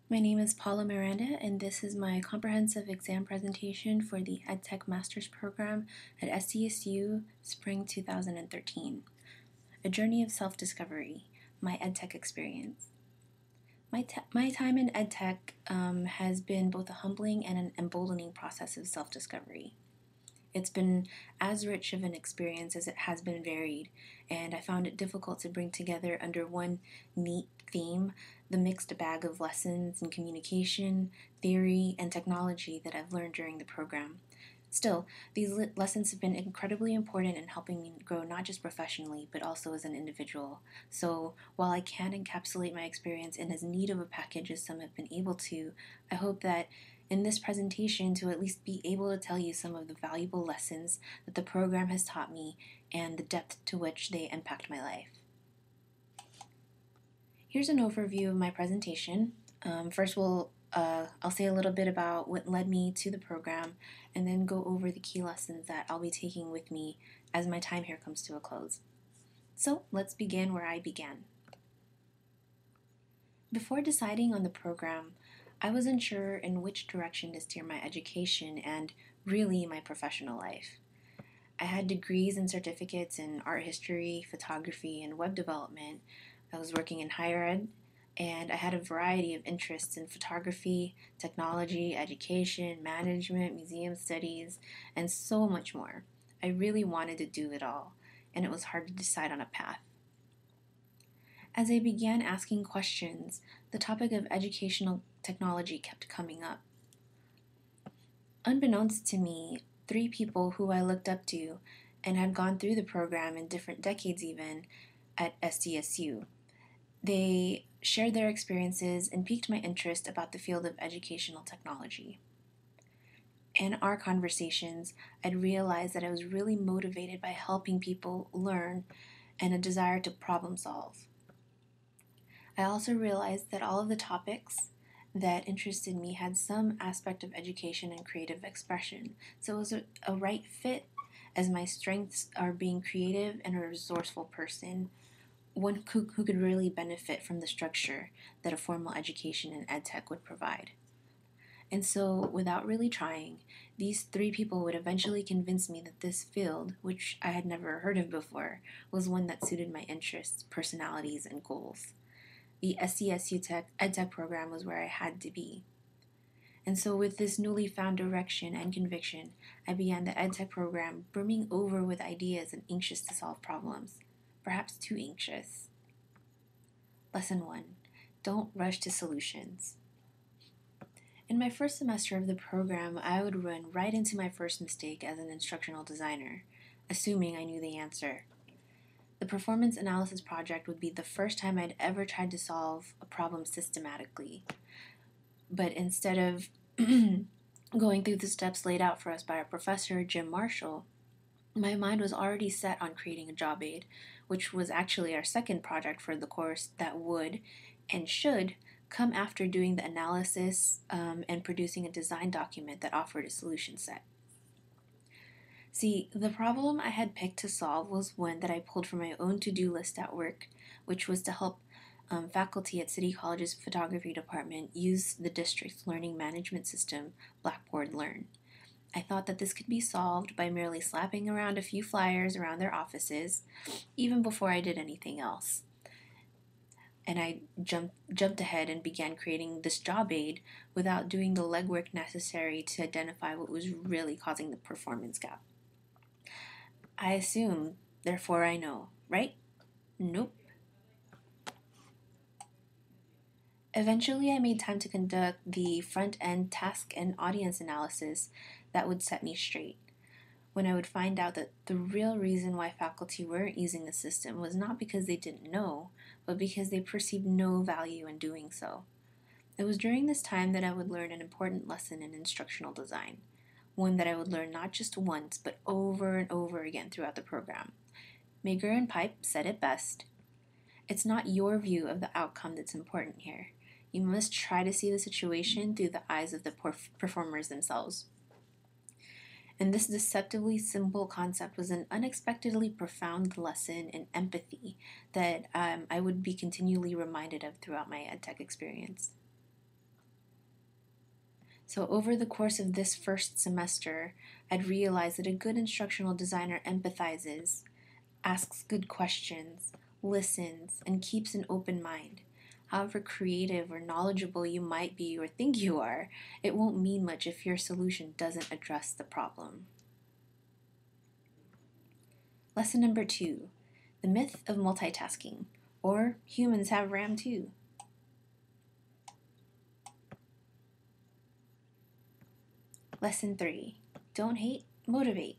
My name is Paula Miranda, and this is my comprehensive exam presentation for the EdTech Master's Program at SDSU Spring 2013. A Journey of Self-Discovery, My EdTech Experience. My time in EdTech has been both a humbling and an emboldening process of self-discovery. It's been as rich of an experience as it has been varied, and I found it difficult to bring together under one neat theme the mixed bag of lessons in communication, theory, and technology that I've learned during the program. Still, these lessons have been incredibly important in helping me grow not just professionally, but also as an individual. So, while I can't encapsulate my experience in as neat of a package as some have been able to, I hope that in this presentation to at least be able to tell you some of the valuable lessons that the program has taught me and the depth to which they impact my life. Here's an overview of my presentation. First, I'll say a little bit about what led me to the program and then go over the key lessons that I'll be taking with me as my time here comes to a close. So let's begin where I began. Before deciding on the program, I was unsure in which direction to steer my education and really my professional life. I had degrees and certificates in art history, photography, and web development. I was working in higher ed, and I had a variety of interests in photography, technology, education, management, museum studies, and so much more. I really wanted to do it all, and it was hard to decide on a path. As I began asking questions, the topic of educational technology kept coming up. Unbeknownst to me, three people who I looked up to and had gone through the program in different decades even at SDSU. They shared their experiences and piqued my interest about the field of educational technology. In our conversations, I'd realized that I was really motivated by helping people learn and a desire to problem solve. I also realized that all of the topics that interested me had some aspect of education and creative expression, so it was a right fit as my strengths are being creative and a resourceful person, one who could really benefit from the structure that a formal education in EdTech would provide. And so, without really trying, these three people would eventually convince me that this field, which I had never heard of before, was one that suited my interests, personalities, and goals. The SDSU EdTech program was where I had to be. And so with this newly found direction and conviction, I began the EdTech program brimming over with ideas and anxious to solve problems. Perhaps too anxious. Lesson 1. Don't rush to solutions. In my first semester of the program, I would run right into my first mistake as an instructional designer, assuming I knew the answer. The performance analysis project would be the first time I'd ever tried to solve a problem systematically. But instead of going through the steps laid out for us by our professor, Jim Marshall, my mind was already set on creating a job aid, which was actually our second project for the course that would and should come after doing the analysis and producing a design document that offered a solution set. See, the problem I had picked to solve was one that I pulled from my own to-do list at work, which was to help faculty at City College's photography department use the district's learning management system, Blackboard Learn. I thought that this could be solved by merely slapping around a few flyers around their offices, even before I did anything else. And I jumped ahead and began creating this job aid without doing the legwork necessary to identify what was really causing the performance gap. I assume, therefore I know, right? Nope. Eventually, I made time to conduct the front-end task and audience analysis that would set me straight. When I would find out that the real reason why faculty weren't using the system was not because they didn't know, but because they perceived no value in doing so. It was during this time that I would learn an important lesson in instructional design, one that I would learn not just once, but over and over again throughout the program. Mager and Pipe said it best. It's not your view of the outcome that's important here. You must try to see the situation through the eyes of the performers themselves. And this deceptively simple concept was an unexpectedly profound lesson in empathy that I would be continually reminded of throughout my EdTech experience. So over the course of this first semester, I'd realized that a good instructional designer empathizes, asks good questions, listens, and keeps an open mind. However creative or knowledgeable you might be or think you are, it won't mean much if your solution doesn't address the problem. Lesson number 2, the myth of multitasking, or humans have RAM too. Lesson 3, don't hate, motivate.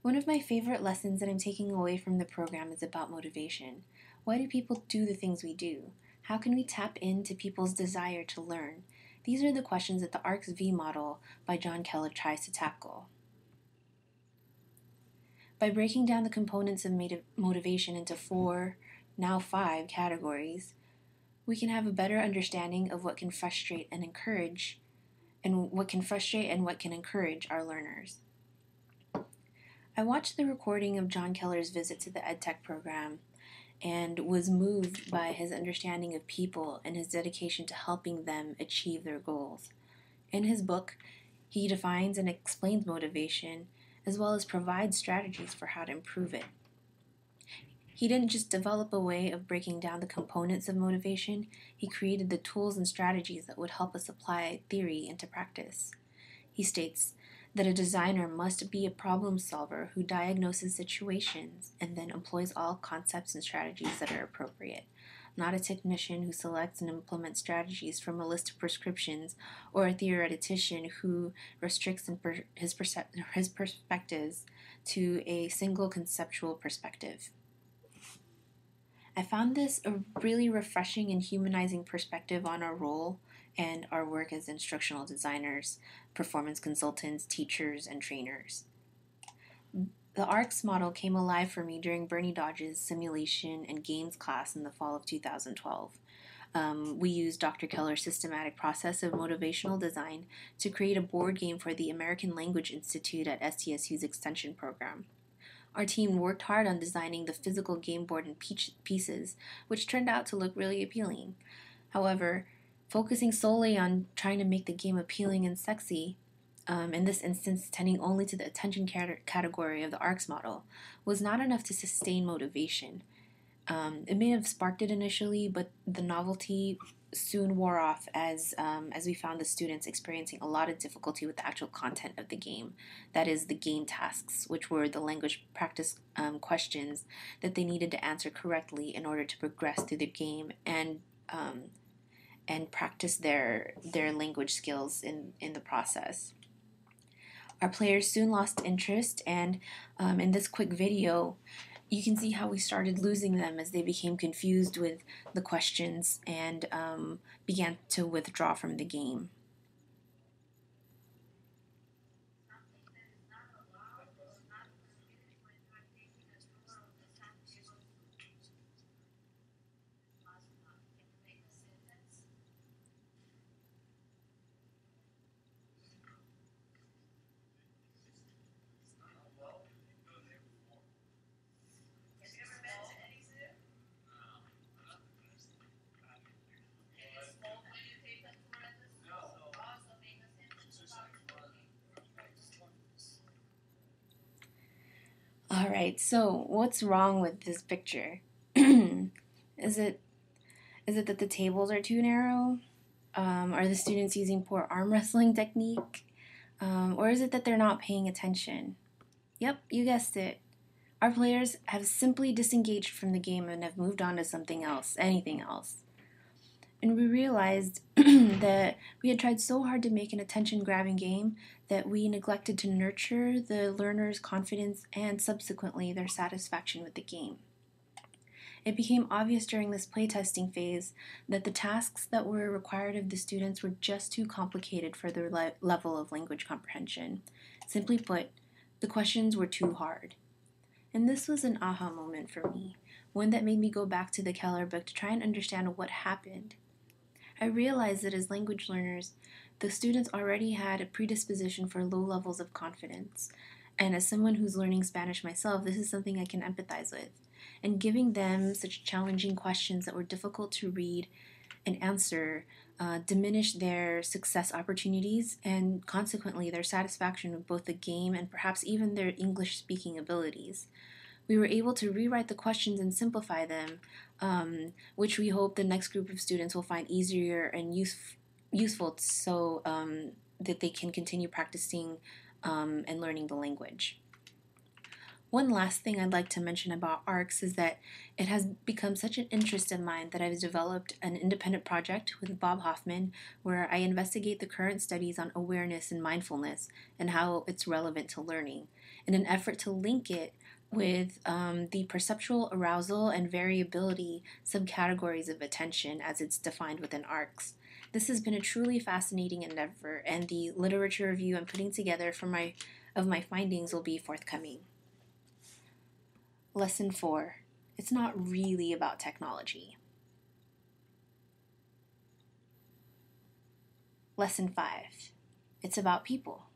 One of my favorite lessons that I'm taking away from the program is about motivation. Why do people do the things we do? How can we tap into people's desire to learn? These are the questions that the ARCS V model by John Keller tries to tackle. By breaking down the components of motivation into 4, now 5 categories, we can have a better understanding of what can frustrate and encourage, and what can encourage our learners. I watched the recording of John Keller's visit to the EDTEC program and was moved by his understanding of people and his dedication to helping them achieve their goals. In his book, he defines and explains motivation, as well as provides strategies for how to improve it. He didn't just develop a way of breaking down the components of motivation, he created the tools and strategies that would help us apply theory into practice. He states that a designer must be a problem solver who diagnoses situations and then employs all concepts and strategies that are appropriate, not a technician who selects and implements strategies from a list of prescriptions, or a theoretician who restricts his perspectives to a single conceptual perspective. I found this a really refreshing and humanizing perspective on our role and our work as instructional designers, performance consultants, teachers, and trainers. The ARCS model came alive for me during Bernie Dodge's simulation and games class in the fall of 2012. We used Dr. Keller's systematic process of motivational design to create a board game for the American Language Institute at STSU's extension program. Our team worked hard on designing the physical game board in pieces, which turned out to look really appealing. However, focusing solely on trying to make the game appealing and sexy, in this instance tending only to the attention category of the ARCS model, was not enough to sustain motivation. It may have sparked it initially, but the novelty soon wore off as we found the students experiencing a lot of difficulty with the actual content of the game. That is, the game tasks, which were the language practice questions that they needed to answer correctly in order to progress through the game and practice their language skills in the process. Our players soon lost interest, and in this quick video, you can see how we started losing them as they became confused with the questions and began to withdraw from the game. All right, so what's wrong with this picture? Is it that the tables are too narrow? Are the students using poor arm wrestling technique? Or is it that they're not paying attention? Yep, you guessed it. Our players have simply disengaged from the game and have moved on to something else, anything else. And we realized that we had tried so hard to make an attention-grabbing game that we neglected to nurture the learners' confidence and subsequently their satisfaction with the game. It became obvious during this playtesting phase that the tasks that were required of the students were just too complicated for their level of language comprehension. Simply put, the questions were too hard. And this was an aha moment for me, one that made me go back to the Keller book to try and understand what happened. I realized that as language learners, the students already had a predisposition for low levels of confidence. And as someone who's learning Spanish myself, this is something I can empathize with. And giving them such challenging questions that were difficult to read an answer diminish their success opportunities and consequently their satisfaction with both the game and perhaps even their English speaking abilities. We were able to rewrite the questions and simplify them, which we hope the next group of students will find easier and useful so that they can continue practicing and learning the language. One last thing I'd like to mention about ARCS is that it has become such an interest of mine that I've developed an independent project with Bob Hoffman where I investigate the current studies on awareness and mindfulness and how it's relevant to learning in an effort to link it with the perceptual arousal and variability subcategories of attention as it's defined within ARCS. This has been a truly fascinating endeavor, and the literature review I'm putting together of my findings will be forthcoming. Lesson 4. It's not really about technology. Lesson 5. It's about people.